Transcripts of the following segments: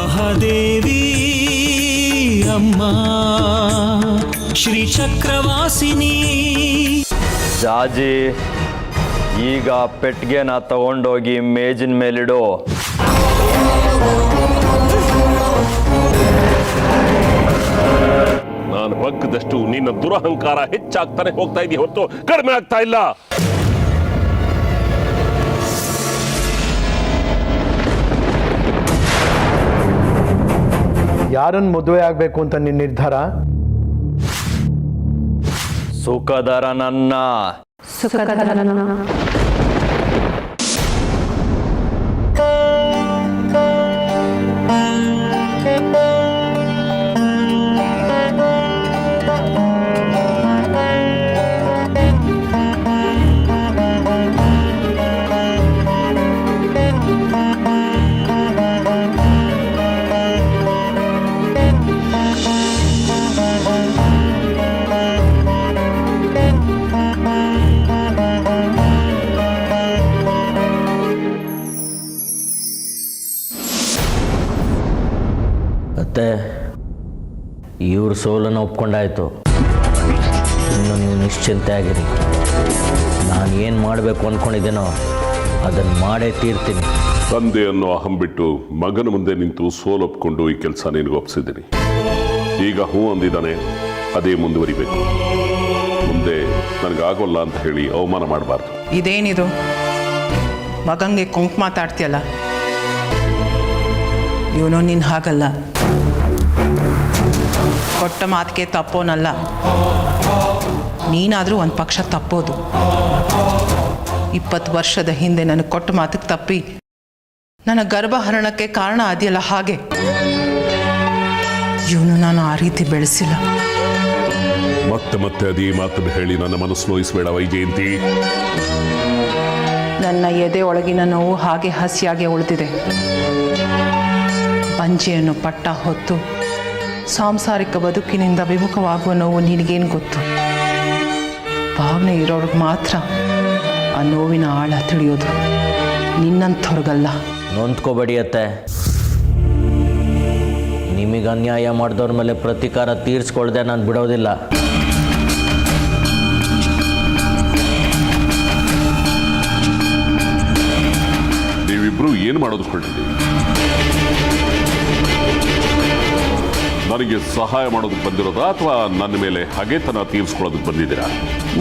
ಮಹಾದೇವಿ ಅಮ್ಮ ಶ್ರೀ ಚಕ್ರವಾಸಿನಿ. ಜಾಜಿ, ಈಗ ಪೆಟ್ಟಿಗೆನ ತಗೊಂಡೋಗಿ ಮೇಜಿನ ಮೇಲಿಡು. ನಾನು ಬಗ್ಗದಷ್ಟು ನಿನ್ನ ದುರಹಂಕಾರ ಹೆಚ್ಚಾಗ್ತಾನೆ ಹೋಗ್ತಾ ಇದೆಯಾ ಹೊರತು ಕಡಿಮೆ ಆಗ್ತಾ ಇಲ್ಲ. ಯಾರನ್ನು ಮದುವೆ ಆಗಬೇಕು ಅಂತ ನಿನ್ನ ನಿರ್ಧಾರ? ಸುಖಧರನನ್ನ. ಮತ್ತೆ ಇವ್ರ ಸೋಲನ್ನು ಒಪ್ಕೊಂಡಾಯ್ತು. ಇನ್ನು ನೀವು ನಿಶ್ಚಿಂತೆ ಆಗಿರಿ. ನಾನು ಏನು ಮಾಡಬೇಕು ಅಂದ್ಕೊಂಡಿದ್ದೇನೋ ಅದನ್ನು ಮಾಡೇ ತೀರ್ತೀನಿ. ತಂದೆ ಅನ್ನೋ ಅಹಂ ಬಿಟ್ಟು ಮಗನ ಮುಂದೆ ನಿಂತು ಸೋಲೊಪ್ಕೊಂಡು ಈ ಕೆಲಸ ನಿನಗೆ ಒಪ್ಪಿಸಿದ್ದೀನಿ. ಈಗ ಹೂ ಅಂದಿದ್ದಾನೆ, ಅದೇ ಮುಂದುವರಿಬೇಕು. ಮುಂದೆ ನನಗಾಗೋಲ್ಲ ಅಂತ ಹೇಳಿ ಅವಮಾನ ಮಾಡಬಾರ್ದು. ಇದೇನಿದು ಮಗಂಗೆ ಕೊಂಕು ಮಾತಾಡ್ತೀಯಲ್ಲ? ಇವನು ನಿನ್ನ ಹಾಗಲ್ಲ. ಕೊಟ್ಟ ಮಾತಿಗೆ ತಪ್ಪೋನಲ್ಲ. ನೀನಾದರೂ ಒಂದು ಪಕ್ಷ ತಪ್ಪೋದು. 20 ವರ್ಷದ ಹಿಂದೆ ನನಗೆ ಕೊಟ್ಟ ಮಾತಿಗೆ ತಪ್ಪಿ ನನ್ನ ಗರ್ಭಹರಣಕ್ಕೆ ಕಾರಣ ಅದೆಯಲ್ಲ, ಹಾಗೆ ಇವನು ನಾನು ಆ ರೀತಿ ಬೆಳೆಸಿಲ್ಲ. ಮತ್ತೆ ಮತ್ತೆ ಅದೇ ಮಾತನ್ನು ಹೇಳಿ ನನ್ನ ಮನಸ್ಸು ನೋಯಿಸಬೇಡ ವೈಜಯಂತಿ. ನನ್ನ ಎದೆ ಒಳಗಿನ ನೋವು ಹಾಗೆ ಹಸಿಯಾಗೆ ಉಳಿದಿದೆ. ಪಂಚೆಯನ್ನು ಪಟ್ಟ ಹೊತ್ತು ಸಾಂಸಾರಿಕ ಬದುಕಿನಿಂದ ವಿಮುಖವಾಗುವ ನೋವು ನಿನಗೇನು ಗೊತ್ತು? ಭಾವನೆ ಇರೋರಿಗೆ ಮಾತ್ರ ಆ ನೋವಿನ ಆಳ ತಿಳಿಯೋದು, ನಿನ್ನಂಥವ್ರಿಗಲ್ಲ. ನೊಂದ್ಕೋಬೇಡಿ ಅತ್ತೆ. ನಿಮಗೆ ಅನ್ಯಾಯ ಮಾಡಿದವ್ರ ಮೇಲೆ ಪ್ರತೀಕಾರ ತೀರಿಸ್ಕೊಳ್ದೆ ನಾನು ಬಿಡೋದಿಲ್ಲ. ನೀವಿಬ್ರು ಏನು ಮಾಡೋದು ಕೊಂಡಿದ್ದೀವಿ? ನನಗೆ ಸಹಾಯ ಮಾಡೋದಕ್ಕೆ ಬಂದಿರೋದಾ ಅಥವಾ ನನ್ನ ಮೇಲೆ ಹಗೆತನ ತೀರಿಸ್ಕೊಳ್ಳೋದಕ್ಕೆ ಬಂದಿದ್ದೀರಾ?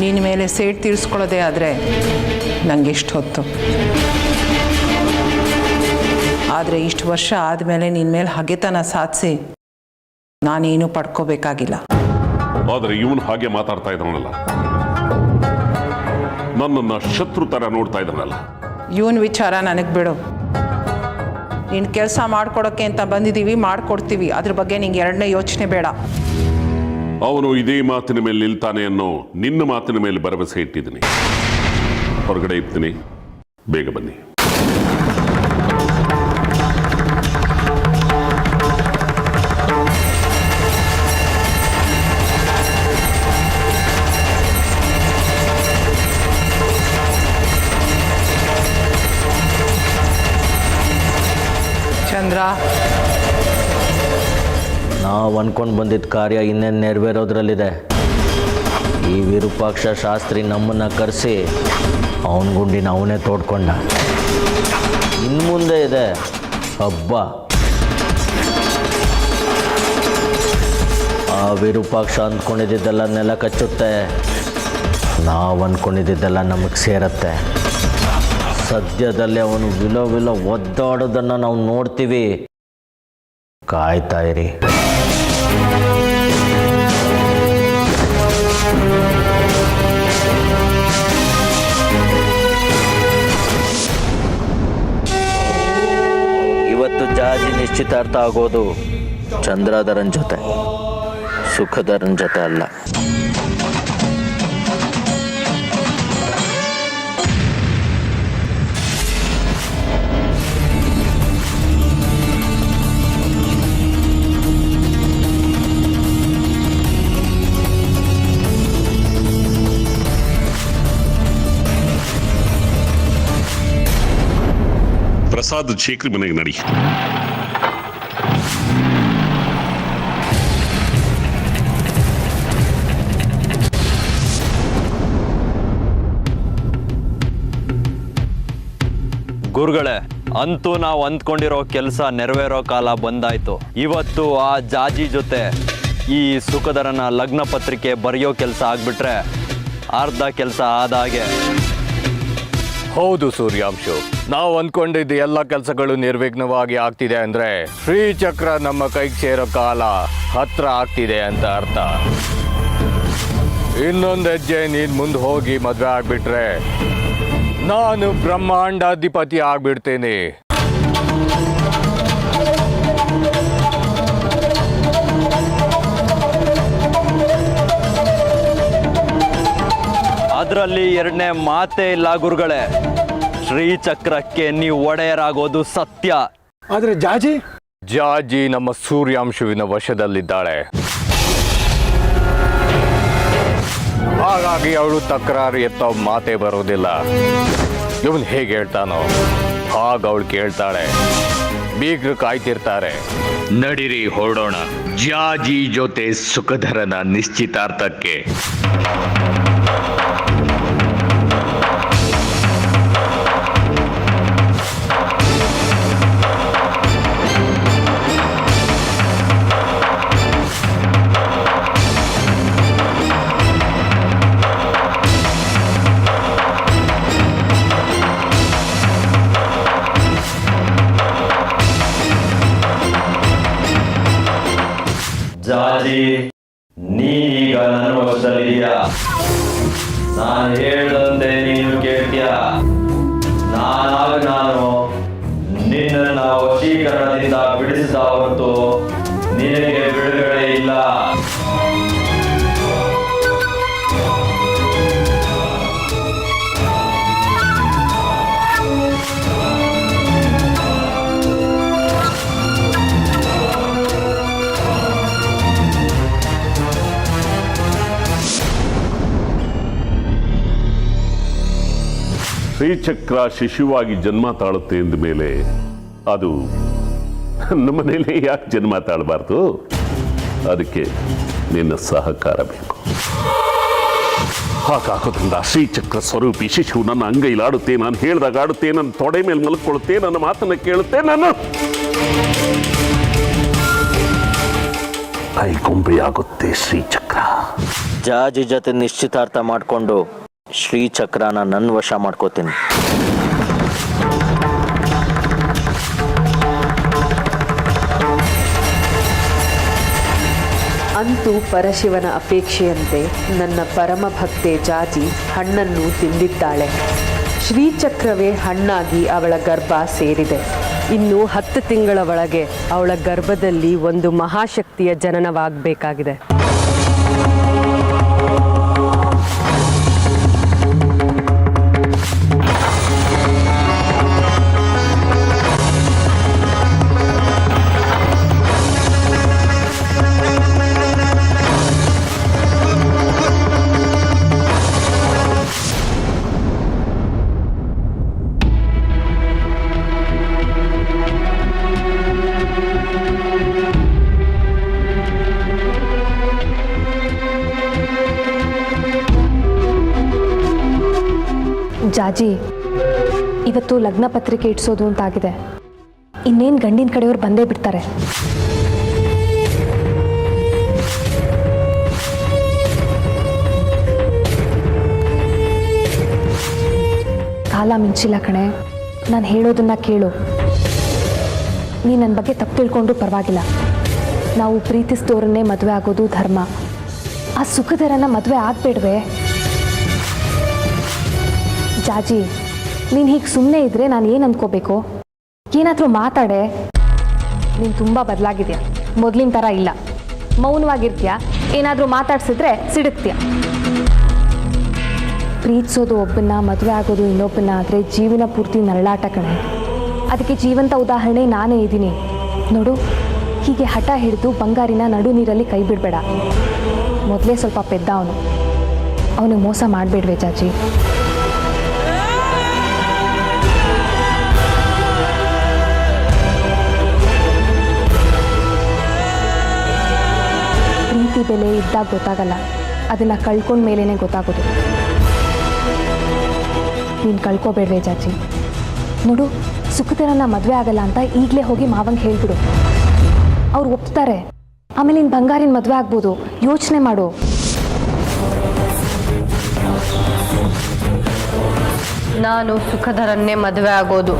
ನಿನ್ನ ಮೇಲೆ ಸೇಟ್ ತೀರಿಸ್ಕೊಳ್ಳೋದೇ ಆದರೆ ನನಗೆ ಇಷ್ಟು ಹೊತ್ತು. ಆದರೆ ಇಷ್ಟು ವರ್ಷ ಆದಮೇಲೆ ನಿನ್ನ ಮೇಲೆ ಹಗೆತನ ಸಾಧಿಸಿ ನಾನೇನು ಪಡ್ಕೋಬೇಕಾಗಿಲ್ಲ. ಆದರೆ ಇವನು ಹಾಗೆ ಮಾತಾಡ್ತಾ ಇದ್ದಾನಲ್ಲ, ನನ್ನನ್ನು ಶತ್ರು ಥರ ನೋಡ್ತಾ ಇದ್ದಾನಲ್ಲ. ಇವನ್ ವಿಚಾರ ನನಗೆ ಬಿಡು. ನಿನ್ನ ಕೆಲಸ ಮಾಡ್ಕೊಡೋಕ್ಕೆ ಅಂತ ಬಂದಿದ್ದೀವಿ, ಮಾಡಿಕೊಡ್ತೀವಿ. ಅದ್ರ ಬಗ್ಗೆ ನಿಂಗೆ ಎರಡನೇ ಯೋಚನೆ ಬೇಡ. ಅವನು ಇದೇ ಮಾತಿನ ಮೇಲೆ ನಿಲ್ತಾನೆ ಅನ್ನೋ ನಿನ್ನ ಮಾತಿನ ಮೇಲೆ ಭರವಸೆ ಇಟ್ಟಿದ್ದೀನಿ. ಹೊರಗಡೆ ಇರ್ತೀನಿ, ಬೇಗ ಬನ್ನಿ. ಚಂದ್ರ, ನಾವು ಅಂದ್ಕೊಂಡು ಬಂದಿದ್ದ ಕಾರ್ಯ ಇನ್ನೇನು ನೆರವೇರೋದ್ರಲ್ಲಿದೆ. ಈ ವಿರೂಪಾಕ್ಷ ಶಾಸ್ತ್ರಿ ನಮ್ಮನ್ನು ಕರೆಸಿ ಅವನ ಗುಂಡಿನ ಅವನೇ ತೋಡ್ಕೊಂಡ. ಇನ್ನು ಮುಂದೆ ಇದೆ ಹಬ್ಬ. ಆ ವಿರೂಪಾಕ್ಷ ಅಂದ್ಕೊಂಡಿದ್ದೆಲ್ಲ ನೆಲ ಕಚ್ಚುತ್ತೆ, ನಾವು ಅಂದ್ಕೊಂಡಿದ್ದೆಲ್ಲ ನಮಗೆ ಸೇರತ್ತೆ. ಸದ್ಯದಲ್ಲೇ ಅವನು ವಿಲೋ ಒದ್ದಾಡೋದನ್ನು ನಾವು ನೋಡ್ತೀವಿ. ಕಾಯ್ತಾ ಇರಿ. ಇವತ್ತು ಜಾಜಿ ನಿಶ್ಚಿತಾರ್ಥ ಆಗೋದು ಚಂದ್ರಧರನ್ ಜೊತೆ, ಸುಖಧರನ್ ಜೊತೆ ಅಲ್ಲ. ಪ್ರಸಾದ್ ಶೇಖರ್ ಮನೆಗೆ ನಡಿ. ಗುರುಗಳೇ, ಅಂತೂ ನಾವು ಅಂದ್ಕೊಂಡಿರೋ ಕೆಲಸ ನೆರವೇರೋ ಕಾಲ ಬಂದಾಯ್ತು. ಇವತ್ತು ಆ ಜಾಜಿ ಜೊತೆ ಈ ಸುಖದರನ ಲಗ್ನ ಪತ್ರಿಕೆ ಬರೆಯೋ ಕೆಲಸ ಆಗ್ಬಿಟ್ರೆ ಅರ್ಧ ಕೆಲಸ ಆದಾಗೆ. ಹೌದು ಸೂರ್ಯಾಂಶು, ನಾವು ಅಂದ್ಕೊಂಡಿದ್ದ ಎಲ್ಲ ಕೆಲಸಗಳು ನಿರ್ವಿಘ್ನವಾಗಿ ಆಗ್ತಿದೆ ಅಂದ್ರೆ ಶ್ರೀಚಕ್ರ ನಮ್ಮ ಕೈಗೆ ಸೇರೋ ಕಾಲ ಹತ್ರ ಆಗ್ತಿದೆ ಅಂತ ಅರ್ಥ. ಇನ್ನೊಂದು ಹೆಜ್ಜೆ ನೀನು ಮುಂದೆ ಹೋಗಿ ಮದುವೆ ಆಗ್ಬಿಟ್ರೆ ನಾನು ಬ್ರಹ್ಮಾಂಡಾಧಿಪತಿ ಆಗ್ಬಿಡ್ತೇನೆ. ಅದರಲ್ಲಿ ಎರಡನೇ ಮಾತೇ ಇಲ್ಲ ಗುರುಗಳೇ. ಶ್ರೀಚಕ್ರಕ್ಕೆ ನೀವು ಒಡೆಯರಾಗೋದು ಸತ್ಯ. ಆದ್ರೆ ಜಾಜಿ ನಮ್ಮ ಸೂರ್ಯಾಂಶುವಿನ ವಶದಲ್ಲಿದ್ದಾಳೆ. ಹಾಗಾಗಿ ಅವಳು ತಕರಾರು ಎತ್ತೋ ಮಾತೇ ಬರೋದಿಲ್ಲ. ಇವನು ಹೇಗೆ ಹೇಳ್ತಾನೋ ಹಾಗ ಅವಳು ಕೇಳ್ತಾಳೆ. ಬೀಗ್ರು ಕಾಯ್ತಿರ್ತಾರೆ. ನಡಿರಿ ಹೊರಡೋಣ ಜಾಜಿ ಜೊತೆ ಸುಖಧರನ ನಿಶ್ಚಿತಾರ್ಥಕ್ಕೆ. ಜಾಜಿ, ನೀನೀಗ ನನ್ನ ವಶದಲ್ಲಿದೆಯಾ. ನಾನು ಹೇಳ್ದಂತೆ ನೀನು ಕೇಳ್ತೀಯ. ನಾನು ನಿನ್ನ ವಶೀಕರಣದಿಂದ ಬಿಡಿಸಿದ ಹೊರತು ನಿನಗೆ ಬಿಡುಗಡೆ ಇಲ್ಲ. ಶ್ರೀಚಕ್ರ ಶಿಶುವಾಗಿ ಜನ್ಮ ತಾಳುತ್ತೆ ಎಂದ ಮೇಲೆ ಅದು ನಮ್ಮ ಮನೇಲಿ ಯಾಕೆ ಜನ್ಮ ತಾಳಬಾರ್ದು? ಅದಕ್ಕೆ ನಿನ್ನ ಸಹಕಾರ ಬೇಕು. ಹಾಗಾಗೋದ್ರಿಂದ ಶ್ರೀಚಕ್ರ ಸ್ವರೂಪಿ ಶಿಶು ನನ್ನ ಅಂಗೈಲಾಡುತ್ತೆ, ನಾನು ಹೇಳ್ದಾಗ ಆಡುತ್ತೆ, ನನ್ನ ತೊಡೆ ಮೇಲೆ ಮಲ್ಕೊಳ್ಳುತ್ತೆ, ನನ್ನ ಮಾತನ್ನ ಕೇಳುತ್ತೆ, ನಾನು ಕೈಗೊಂಬೆಯಾಗುತ್ತೆ ಶ್ರೀಚಕ್ರ. ಜಾಜಿ ಜೊತೆ ನಿಶ್ಚಿತಾರ್ಥ ಮಾಡಿಕೊಂಡು ಶ್ರೀಚಕ್ರನ ನನ್ನ ವಶ ಮಾಡ್ಕೋತೀನಿ. ಅಂತೂ ಪರಶಿವನ ಅಪೇಕ್ಷೆಯಂತೆ ನನ್ನ ಪರಮ ಭಕ್ತೆ ಜಾಜಿ ಹಣ್ಣನ್ನು ತಿಂದಿದ್ದಾಳೆ. ಶ್ರೀಚಕ್ರವೇ ಹಣ್ಣಾಗಿ ಅವಳ ಗರ್ಭ ಸೇರಿದೆ. ಇನ್ನು 10 ತಿಂಗಳ ಒಳಗೆ ಅವಳ ಗರ್ಭದಲ್ಲಿ ಒಂದು ಮಹಾಶಕ್ತಿಯ ಜನನವಾಗಬೇಕಾಗಿದೆ. ಜಾಜಿ, ಇವತ್ತು ಲಗ್ನ ಪತ್ರಿಕೆ ಇಡ್ಸೋದು ಅಂತಾಗಿದೆ. ಇನ್ನೇನು ಗಂಡಿನ ಕಡೆಯವ್ರು ಬಂದೇ ಬಿಡ್ತಾರೆ. ಕಾಲ ಮಿಂಚಿಲ್ಲ ಕಣೆ, ನಾನು ಹೇಳೋದನ್ನ ಕೇಳು. ನೀ ನನ್ನ ಬಗ್ಗೆ ತಪ್ಪು ತಿಳ್ಕೊಂಡ್ರೂ ಪರವಾಗಿಲ್ಲ. ನಾವು ಪ್ರೀತಿಸಿದವ್ರನ್ನೇ ಮದುವೆ ಆಗೋದು ಧರ್ಮ. ಆ ಸುಖದರನ್ನ ಮದುವೆ ಆಗಬೇಡ್ವೆ? ಜಾಜಿ, ನೀನು ಹೀಗೆ ಸುಮ್ಮನೆ ಇದ್ದರೆ ನಾನು ಏನು ಅಂದ್ಕೋಬೇಕು? ಏನಾದರೂ ಮಾತಾಡೆ. ನೀನು ತುಂಬ ಬದಲಾಗಿದೆಯಾ, ಮೊದಲಿನ ಥರ ಇಲ್ಲ. ಮೌನವಾಗಿರ್ತೀಯ, ಏನಾದರೂ ಮಾತಾಡ್ಸಿದ್ರೆ ಸಿಡುಕ್ತೀಯ. ಪ್ರೀತಿಸೋದು ಒಬ್ಬನ್ನ, ಮದುವೆ ಆಗೋದು ಇನ್ನೊಬ್ಬನ್ನ ಆದರೆ ಜೀವನ ಪೂರ್ತಿ ನರಳಾಟ ಕಣೆ. ಅದಕ್ಕೆ ಜೀವಂತ ಉದಾಹರಣೆ ನಾನೇ ಇದ್ದೀನಿ ನೋಡು. ಹೀಗೆ ಹಠ ಹಿಡಿದು ಬಂಗಾರಿನ ನಡು ನೀರಲ್ಲಿ ಕೈ ಬಿಡಬೇಡ. ಮೊದಲೇ ಸ್ವಲ್ಪ ಪೆದ್ದ ಅವನು. ಅವನಿಗೆ ಮೋಸ ಮಾಡಬೇಡ್ವೆ ಜಾಜಿ. ಪ್ರೀತಿ ಬೆಲೆ ಇದ್ದಾಗ ಗೊತ್ತಾಗಲ್ಲ, ಅದನ್ನು ಕಳ್ಕೊಂಡ ಮೇಲೇ ಗೊತ್ತಾಗೋದು. ನೀನು ಕಳ್ಕೊಬೇಡ್ವೆ ಜಾಜಿ. ನೋಡು, ಸುಖಧರನ ಮದುವೆ ಆಗಲ್ಲ ಅಂತ ಈಗಲೇ ಹೋಗಿ ಮಾವಂಗೆ ಹೇಳ್ಬಿಡು. ಅವ್ರು ಒಪ್ತಾರೆ. ಆಮೇಲೆ ನಿನ್ನ ಬಂಗಾರಿನ ಮದುವೆ ಆಗ್ಬೋದು. ಯೋಚನೆ ಮಾಡು. ನಾನು ಸುಖಧರನ್ನೇ ಮದುವೆ ಆಗೋದು.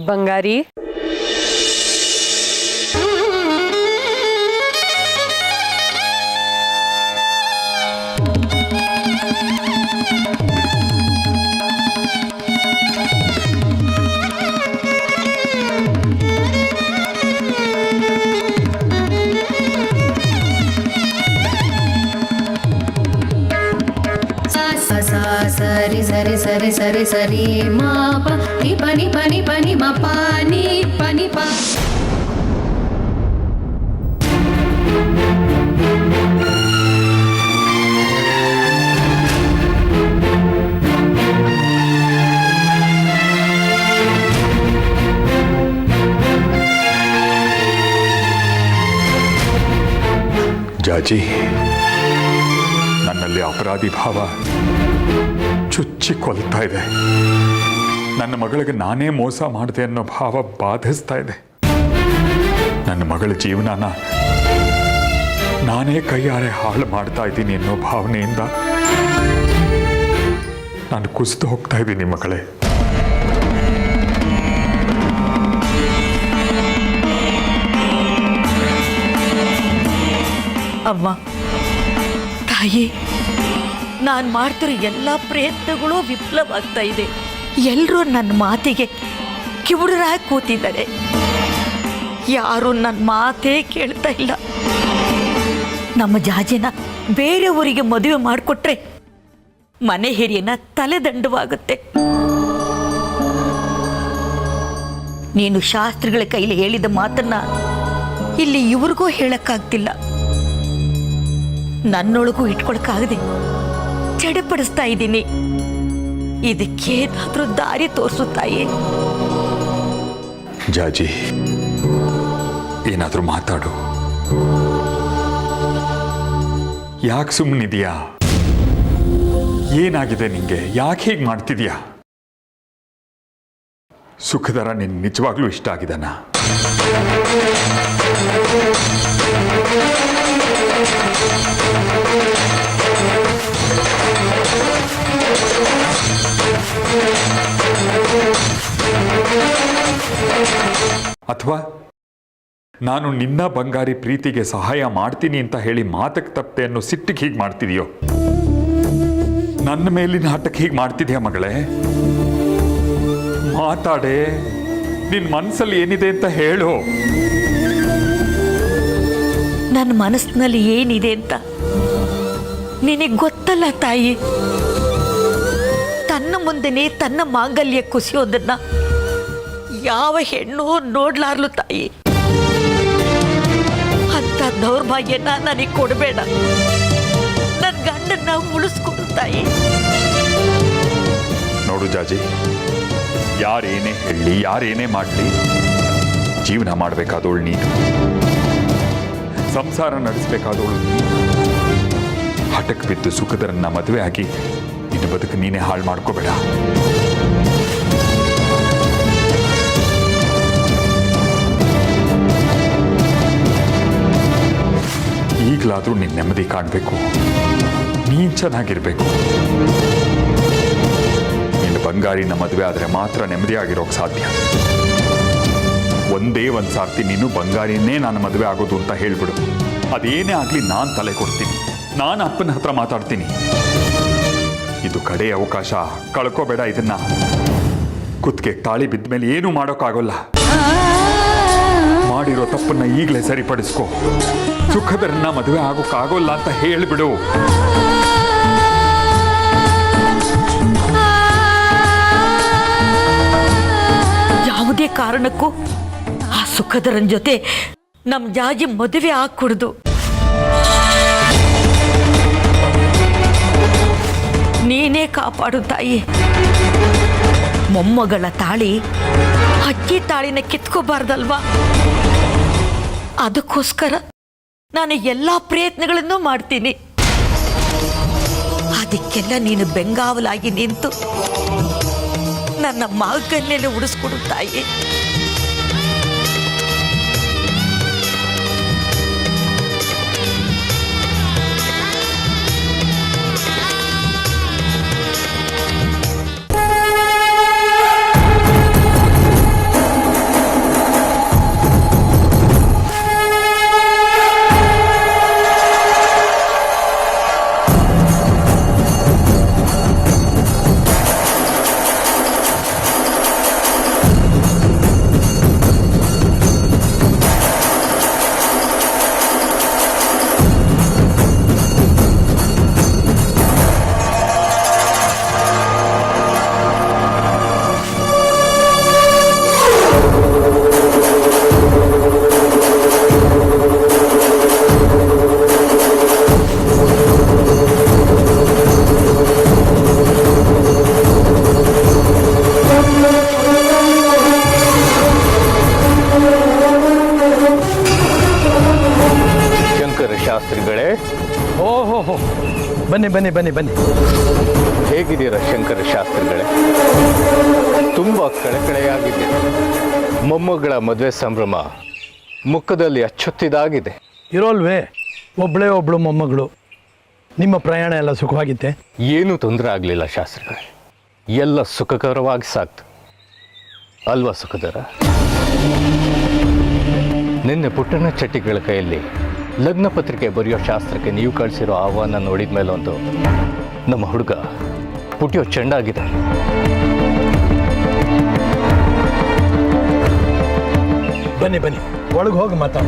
ಬಂಗಾರಿ, ಸರಿ ಸರಿ ಸರಿ ಸರಿ ಸರಿ ಮಾ ಪನಿ ಪನಿ ಪನಿ ಪನಿ ಮ ಪಾನಿ ಪನಿ ಪಾ. ಜಾಜಿ, ನನ್ನಲ್ಲಿ ಅಪರಾಧಿ ಭಾವ ಚುಚ್ಚಿ ಕೊಲ್ತಾ ಇದೆ. ನನ್ನ ಮಗಳಿಗೆ ನಾನೇ ಮೋಸ ಮಾಡಿದೆ ಅನ್ನೋ ಭಾವ ಬಾಧಿಸ್ತಾ ಇದೆ. ನನ್ನ ಮಗಳ ಜೀವನನ ನಾನೇ ಕೈಯಾರೆ ಹಾಳು ಮಾಡ್ತಾ ಇದ್ದೀನಿ ಅನ್ನೋ ಭಾವನೆಯಿಂದ ನಾನು ಕುಸಿದು ಹೋಗ್ತಾ ಇದ್ದೀನಿ ಮಗಳೇ. ಅಮ್ಮ, ತಾಯಿ, ನಾನು ಮಾಡ್ತಿರೋ ಎಲ್ಲ ಪ್ರಯತ್ನಗಳು ವಿಫಲವಾಗ್ತಾ ಇದೆ. ಎಲ್ಲರೂ ನನ್ನ ಮಾತಿಗೆ ಕಿವುಡರಾಗಿ ಕೂತಿದ್ದಾರೆ. ಯಾರು ನನ್ನ ಮಾತೇ ಕೇಳ್ತಾ ಇಲ್ಲ. ನಮ್ಮ ಜಾಜಿನ ಬೇರೆಯವರಿಗೆ ಮದುವೆ ಮಾಡಿಕೊಟ್ರೆ ಮನೆ ಹಿರಿಯನ ತಲೆದಂಡವಾಗುತ್ತೆ. ನೀನು ಶಾಸ್ತ್ರಿಗಳ ಕೈಲಿ ಹೇಳಿದ ಮಾತನ್ನ ಇಲ್ಲಿ ಇವ್ರಿಗೂ ಹೇಳಕ್ಕಾಗ್ತಿಲ್ಲ. ನನ್ನೊಳಗೂ ಇಟ್ಕೊಳಕ್ಕಾಗದೆ ಚಡಪಡಿಸ್ತಾ ಇದ್ದೀನಿ. ಇದಕ್ಕೇನಾದ್ರೂ ದಾರಿ ತೋರಿಸು ತಾಯಿ. ಜಾಜಿ, ಏನಾದ್ರೂ ಮಾತಾಡು. ಯಾಕೆ ಸುಮ್ಮನಿದೆಯಾ? ಏನಾಗಿದೆ ನಿಂಗೆ? ಯಾಕೆ ಹೀಗೆ ಮಾಡ್ತಿದ್ಯಾ? ಸುಖಧರ ನಿನ್ ನಿಜವಾಗ್ಲೂ ಇಷ್ಟ ಆಗಿದಾನ? ಅಥವಾ ನಾನು ನಿನ್ನ ಬಂಗಾರಿ ಪ್ರೀತಿಗೆ ಸಹಾಯ ಮಾಡ್ತೀನಿ ಅಂತ ಹೇಳಿ ಮಾತಕ್ಕೆ ತಪ್ಪದೆ ಅನ್ನೋ ಸಿಟ್ಟಿಗೆ ಹೀಗೆ ಮಾಡ್ತಿದೆಯೋ? ನನ್ನ ಮೇಲಿನ ಆಟಕ್ಕೆ ಹೀಗೆ ಮಾಡ್ತಿದ್ಯಾ ಮಗಳೇ? ಮಾತಾಡೆ, ನಿನ್ನ ಮನಸ್ಸಲ್ಲಿ ಏನಿದೆ ಅಂತ ಹೇಳು. ನನ್ನ ಮನಸ್ಸಿನಲ್ಲಿ ಏನಿದೆ ಅಂತ ನಿನಗೆ ಗೊತ್ತಲ್ಲ ತಾಯಿ. ತನ್ನ ಮುಂದೆನೇ ತನ್ನ ಮಾಂಗಲ್ಯ ಕುಸಿಯೋದನ್ನ ಯಾವ ಹೆಣ್ಣು ನೋಡ್ಲಾರ್ಲು ತಾಯಿ. ಅಂತ ದೌರ್ಭಾಗ್ಯನ ನನಗೆ ಕೊಡಬೇಡ. ನನ್ನ ಗಂಡನ್ನ ಉಳಿಸ್ಕೊಡು ತಾಯಿ. ನೋಡು ಜಾಜಿ, ಯಾರೇನೇ ಹೇಳಲಿ, ಯಾರೇನೇ ಮಾಡಲಿ, ಜೀವನ ಮಾಡಬೇಕಾದವಳು ನೀನು, ಸಂಸಾರ ನಡೆಸಬೇಕಾದವಳು ನೀನು. ಹಠಕ್ಕೆ ಬಿದ್ದು ಸುಖದರನ್ನ ಮದುವೆ ಆಗಿ ನಿನ್ನ ಬದುಕು ನೀನೇ ಹಾಳು ಮಾಡ್ಕೋಬೇಡ. ಈಗಲಾದರೂ ನಿನ್ನ ನೆಮ್ಮದಿ ಕಾಣಬೇಕು, ನೀನು ಚೆನ್ನಾಗಿರ್ಬೇಕು. ನಿನ್ನ ಬಂಗಾರಿನ ಮದುವೆ ಆದರೆ ಮಾತ್ರ ನೆಮ್ಮದಿಯಾಗಿರೋಕೆ ಸಾಧ್ಯ. ಒಂದೇ ಒಂದು ಸಾರ್ತಿ ನೀನು ಬಂಗಾರಿನೇ ನಾನು ಮದುವೆ ಆಗೋದು ಅಂತ ಹೇಳ್ಬಿಡು. ಅದೇನೇ ಆಗಲಿ ನಾನು ತಲೆ ಕೊಡ್ತೀನಿ, ನಾನು ಅಪ್ಪನ ಹತ್ರ ಮಾತಾಡ್ತೀನಿ. ಇದು ಕಡೆ ಅವಕಾಶ, ಕಳ್ಕೋಬೇಡ ಇದನ್ನ. ಕುತ್ತಿಗೆ ತಾಳಿ ಬಿದ್ದ ಮೇಲೆ ಏನೂ ಮಾಡೋಕ್ಕಾಗೋಲ್ಲ. ಮಾಡಿರೋ ತಪ್ಪನ್ನ ಈಗಲೇ ಸರಿಪಡಿಸ್ಕೋ. ಸುಖದರನ್ನ ಮದುವೆ ಆಗೋಕ್ಕಾಗೋಲ್ಲ ಅಂತ ಹೇಳಿಬಿಡು. ಯಾವುದೇ ಕಾರಣಕ್ಕೂ ಆ ಸುಖದರನ್ ಜೊತೆ ನಮ್ ಜಾಜಿ ಮದುವೆ ಆಗ್ಕೊಡ್ದು. ನೀನೇ ಕಾಪಾಡು ತಾಯಿ. ಮೊಮ್ಮಗಳ ತಾಳಿ ಅಕ್ಕಿ ತಾಳಿನ ಕಿತ್ಕೋಬಾರ್ದಲ್ವಾ? ಅದಕ್ಕೋಸ್ಕರ ನಾನು ಎಲ್ಲಾ ಪ್ರಯತ್ನಗಳನ್ನು ಮಾಡ್ತೀನಿ. ಅದಕ್ಕೆಲ್ಲ ನೀನು ಬೆಂಗಾವಲಾಗಿ ನಿಂತು ನನ್ನ ಮಾಂಗಲ್ಯನ ಉಳಿಸ್ಕೊಡು ತಾಯಿ. ಶಾಸ್ತ್ರಿಗಳೇ, ಓಹೋ, ಬನ್ನಿ ಬನ್ನಿ ಬನ್ನಿ ಬನ್ನಿ. ಹೇಗಿದ್ದೀರಾ ಶಂಕರ ಶಾಸ್ತ್ರಿಗಳೇ? ತುಂಬ ಕಳೆಕಳೆಯಾಗಿದೆ. ಮೊಮ್ಮಗಳ ಮದುವೆ ಸಂಭ್ರಮ ಮುಖದಲ್ಲಿ ಅಚ್ಚೊತ್ತಿದಾಗಿದೆ. ಇರೋಲ್ವೇ ಒಬ್ಬಳೇ ಒಬ್ಳು ಮೊಮ್ಮಗಳು. ನಿಮ್ಮ ಪ್ರಯಾಣ ಎಲ್ಲ ಸುಖವಾಗಿತ್ತೆ? ಏನೂ ತೊಂದರೆ ಆಗಲಿಲ್ಲ ಶಾಸ್ತ್ರಿಗಳೇ, ಎಲ್ಲ ಸುಖಕರವಾಗಿ ಸಾಕ್ತು ಅಲ್ವಾ ಸುಖದರ? ನಿನ್ನೆ ಪುಟ್ಟಣ್ಣ ಚಟ್ಟಿಗಳ ಕೈಯಲ್ಲಿ ಲಗ್ನ ಪತ್ರಿಕೆ ಬರೆಯೋ ಶಾಸ್ತ್ರಕ್ಕೆ ನೀವು ಕಳಿಸಿರೋ ಆಹ್ವಾನ ನೋಡಿದ ಮೇಲೆ ಒಂದು ನಮ್ಮ ಹುಡುಗ ಪುಟ್ಟಿಯೋ ಚೆಂಡಾಗಿದೆ. ಬನ್ನಿ ಬನ್ನಿ, ಒಳಗೆ ಹೋಗಿ ಮಾತಾಡ.